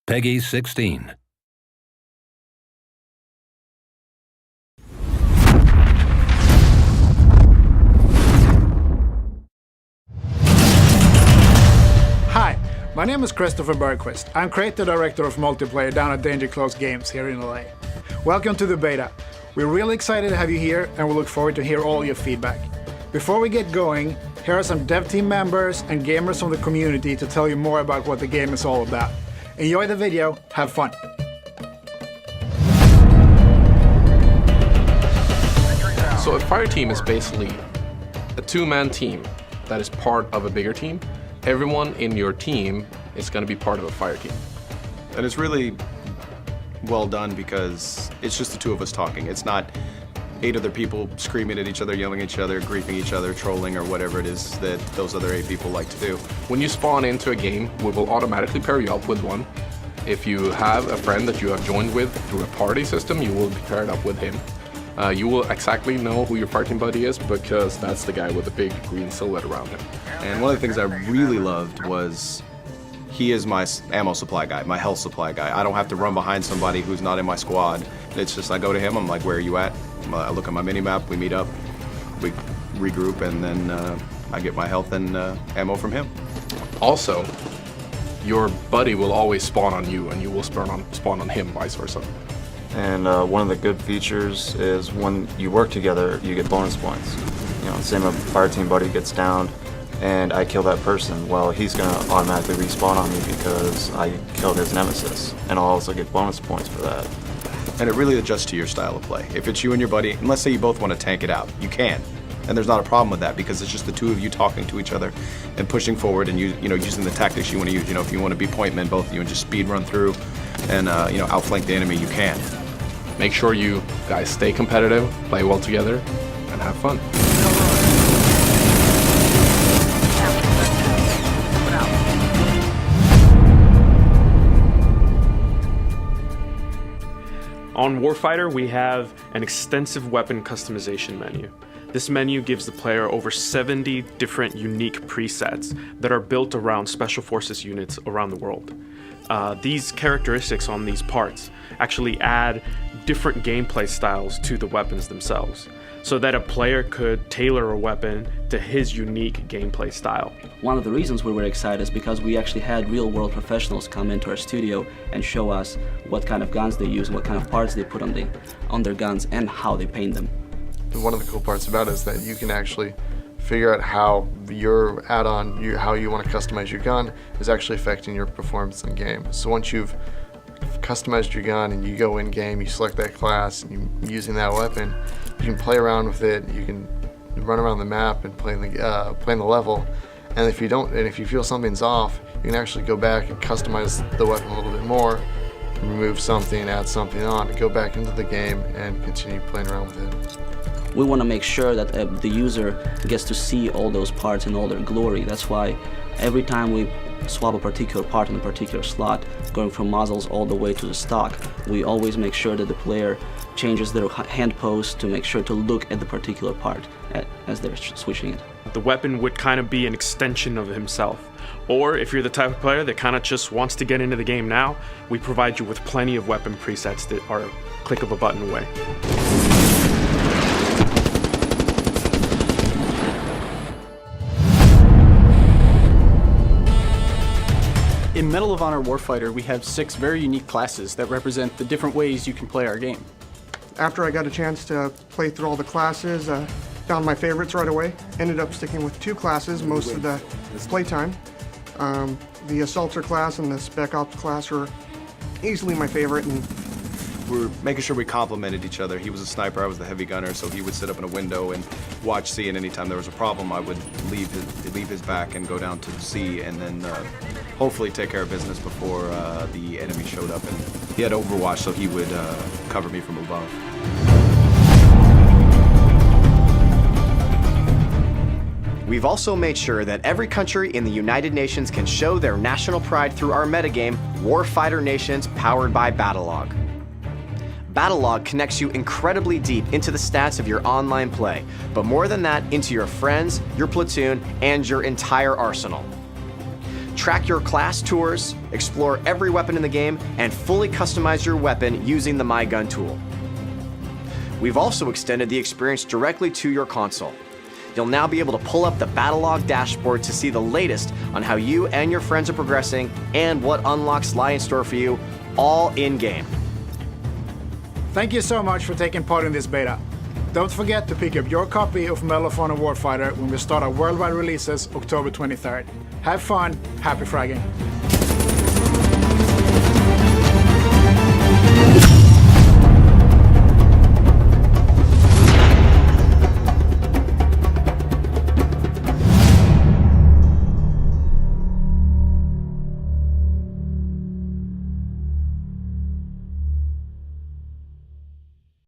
Peggy 16. Hi, my name is Christopher Bergquist. I'm Creative Director of Multiplayer down at Danger Close Games here in LA. Welcome to the beta. We're really excited to have you here and we look forward to hear all your feedback. Before we get going, here are some dev team members and gamers from the community to tell you more about what the game is all about. Enjoy the video, have fun. So a Fireteam is basically a two-man team that is part of a bigger team. Everyone in your team is going to be part of a Fireteam. And it's really well done because it's just the two of us talking. It's not 8 other people screaming at each other, yelling at each other, griefing each other, trolling, or whatever it is that those other 8 people like to do. When you spawn into a game, we will automatically pair you up with one. If you have a friend that you have joined with through a party system, you will be paired up with him. You will exactly know who your Fireteam buddy is because that's the guy with the big green silhouette around him. And one of the things I really loved was he is my ammo supply guy, my health supply guy. I don't have to run behind somebody who's not in my squad. It's just I go to him, I'm like, where are you at? I look at my mini-map, we meet up, we regroup, and then I get my health and ammo from him. Also, your buddy will always spawn on you and you will spawn on him, vice versa. And one of the good features is when you work together, you get bonus points. You know, same if a Fireteam buddy gets downed and I kill that person, well, he's gonna automatically respawn on me because I killed his nemesis, and I'll also get bonus points for that. And it really adjusts to your style of play. If it's you and your buddy, and let's say you both want to tank it out, you can. And there's not a problem with that because it's just the two of you talking to each other and pushing forward and using the tactics you want to use. You know, if you want to be point men, both of you, and just speed run through and outflank the enemy, you can. Make sure you guys stay competitive, play well together, and have fun. On Warfighter, we have an extensive weapon customization menu. This menu gives the player over 70 different unique presets that are built around Special Forces units around the world. These characteristics on these parts actually add different gameplay styles to the weapons themselves, so that a player could tailor a weapon to his unique gameplay style. One of the reasons we were excited is because we actually had real-world professionals come into our studio and show us what kind of guns they use, what kind of parts they put on their guns, and how they paint them. One of the cool parts about it is that you can actually figure out how your add-on, how you want to customize your gun, is actually affecting your performance in game. So once you've customized your gun and you go in game, you select that class, and you're using that weapon, you can play around with it. You can run around the map and play in the level. And if you feel something's off, you can actually go back and customize the weapon a little bit more, remove something, add something on, go back into the game and continue playing around with it. We want to make sure that the user gets to see all those parts in all their glory. That's why every time we swap a particular part in a particular slot, going from muzzles all the way to the stock, we always make sure that the player changes their hand pose to make sure to look at the particular part as they're switching it. The weapon would kind of be an extension of himself. Or if you're the type of player that kind of just wants to get into the game now, we provide you with plenty of weapon presets that are a click of a button away. In Medal of Honor Warfighter, we have 6 very unique classes that represent the different ways you can play our game. After I got a chance to play through all the classes, found my favorites right away. Ended up sticking with 2 classes most of the playtime. The Assaulter class and the Spec Ops class were easily my favorite. And we're making sure we complemented each other. He was a sniper, I was the heavy gunner, so he would sit up in a window and watch C, and anytime there was a problem, I would leave his back and go down to C, and then hopefully take care of business before the enemy showed up. And he had Overwatch, so he would cover me from above. We've also made sure that every country in the United Nations can show their national pride through our metagame, Warfighter Nations, powered by Battlelog. Battlelog connects you incredibly deep into the stats of your online play, but more than that, into your friends, your platoon, and your entire arsenal. Track your class tours, explore every weapon in the game, and fully customize your weapon using the My Gun tool. We've also extended the experience directly to your console. You'll now be able to pull up the Battlelog dashboard to see the latest on how you and your friends are progressing and what unlocks lie in store for you, all in-game. Thank you so much for taking part in this beta. Don't forget to pick up your copy of Medal of Honor Warfighter when we start our worldwide releases October 23rd. Have fun, happy fragging.